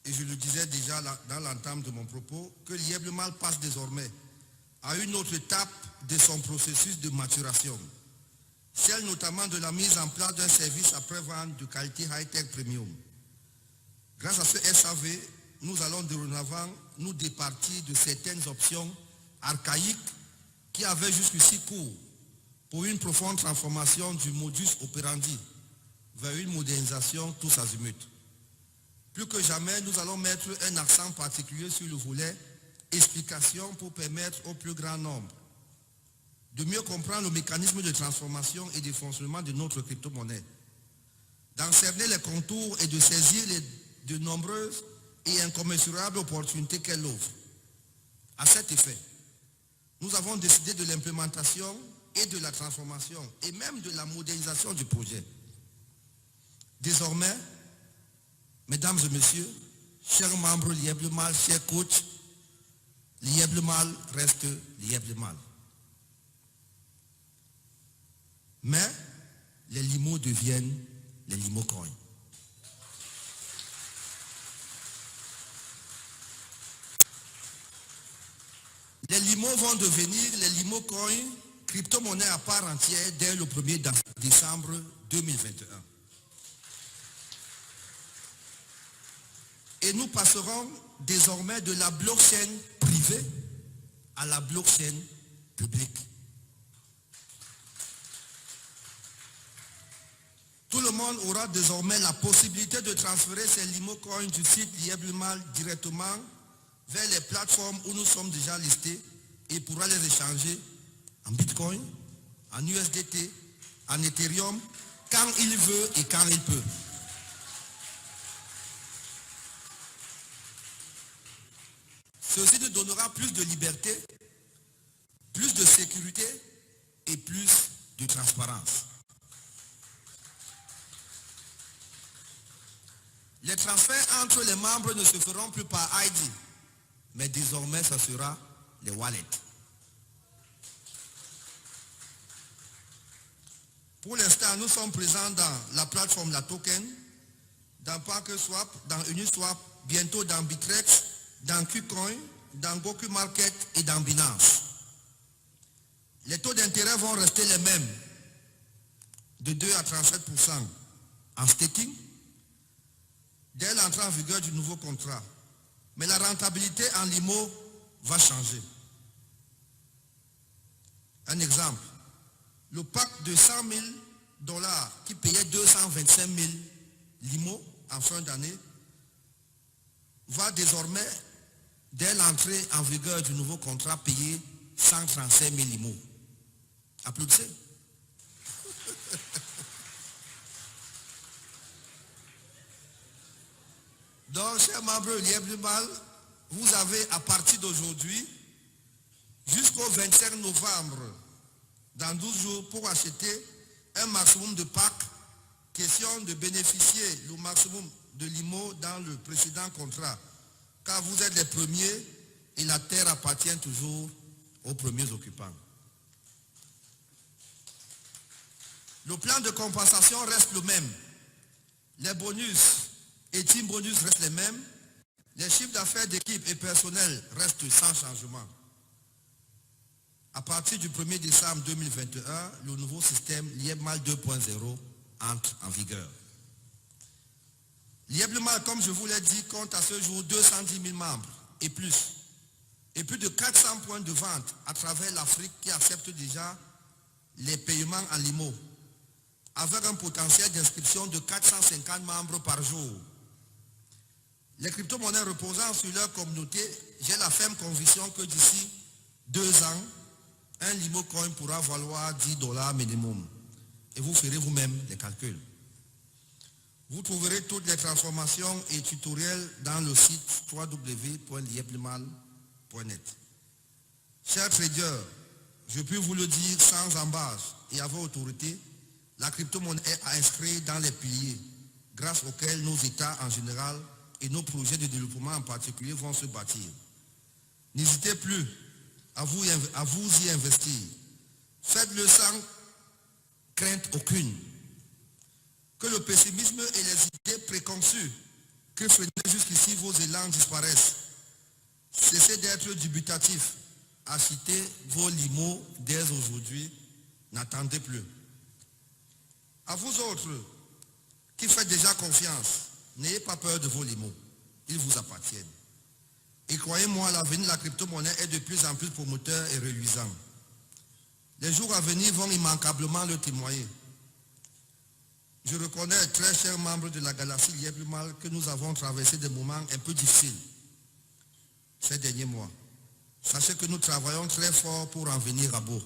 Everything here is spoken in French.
et je le disais déjà dans l'entame de mon propos, que l'Ieblemal passe désormais à une autre étape de son processus de maturation, celle notamment de la mise en place d'un service après-vente de qualité high-tech premium. Grâce à ce SAV, nous allons dorénavant nous départir de certaines options archaïques qui avaient jusqu'ici cours pour une profonde transformation du modus operandi vers une modernisation tous azimuts. Plus que jamais, nous allons mettre un accent particulier sur le volet explication pour permettre au plus grand nombre de mieux comprendre le mécanisme de transformation et de fonctionnement de notre crypto-monnaie, d'en cerner les contours et de saisir de nombreuses et incommensurables opportunités qu'elle offre. À cet effet, nous avons décidé de l'implémentation et de la transformation et même de la modernisation du projet. Désormais, mesdames et messieurs, chers membres de l'Ieblemal, chers coachs, l'Ieblemal reste l'Ieblemal. Mais les limos deviennent les limocoins. Les limos vont devenir les limocoins, crypto-monnaie à part entière dès le 1er décembre 2021. Et nous passerons désormais de la blockchain privée à la blockchain publique. Tout le monde aura désormais la possibilité de transférer ses limocoins du site Lieblemal directement vers les plateformes où nous sommes déjà listés et pourra les échanger en Bitcoin, en USDT, en Ethereum, quand il veut et quand il peut. Ceci nous donnera plus de liberté, plus de sécurité et plus de transparence. Les transferts entre les membres ne se feront plus par ID, mais désormais, ça sera les wallets. Pour l'instant, nous sommes présents dans la plateforme La Token, dans PancakeSwap, dans Uniswap, bientôt dans Bitrex, dans KuCoin, dans Goku Market et dans Binance. Les taux d'intérêt vont rester les mêmes, de 2 à 37% en staking, dès l'entrée en vigueur du nouveau contrat. Mais la rentabilité en limo va changer. Un exemple, le pack de 100 000 $ qui payait 225 000 limo en fin d'année va désormais, dès l'entrée en vigueur du nouveau contrat, payer 135 000 limo. Applaudissez. Donc, chers membres de l'Ieblemal, vous avez à partir d'aujourd'hui jusqu'au 25 novembre, dans 12 jours, pour acheter un maximum de packs. Question de bénéficier le maximum de limo dans le précédent contrat, car vous êtes les premiers et la terre appartient toujours aux premiers occupants. Le plan de compensation reste le même. Les bonus et team bonus restent les mêmes. Les chiffres d'affaires d'équipe et personnel restent sans changement. À partir du 1er décembre 2021, le nouveau système Lieblemal 2.0 entre en vigueur. Lieblemal, comme je vous l'ai dit, compte à ce jour 210 000 membres et plus de 400 points de vente à travers l'Afrique qui acceptent déjà les paiements en limo, avec un potentiel d'inscription de 450 membres par jour. Les crypto-monnaies reposant sur leur communauté, j'ai la ferme conviction que d'ici 2 ans, un limo coin pourra valoir 10 $ minimum. Et vous ferez vous-même les calculs. Vous trouverez toutes les transformations et tutoriels dans le site www.lieblemal.net. Chers traders, je puis vous le dire sans embâche et avec autorité, la crypto-monnaie est inscrite dans les piliers grâce auxquels nos États en général et nos projets de développement en particulier vont se bâtir. N'hésitez plus à vous y investir. Faites-le sans crainte aucune. Que le pessimisme et les idées préconçues que freinés jusqu'ici, vos élans disparaissent. Cessez d'être dubitatifs. Achetez vos limos dès aujourd'hui. N'attendez plus. À vous autres, qui faites déjà confiance, n'ayez pas peur de vos limos. Ils vous appartiennent. Et croyez-moi, l'avenir de la crypto-monnaie est de plus en plus promoteur et reluisant. Les jours à venir vont immanquablement le témoigner. Je reconnais, très chers membres de la galaxie Lièvre Mal, que nous avons traversé des moments un peu difficiles ces derniers mois. Sachez que nous travaillons très fort pour en venir à bout.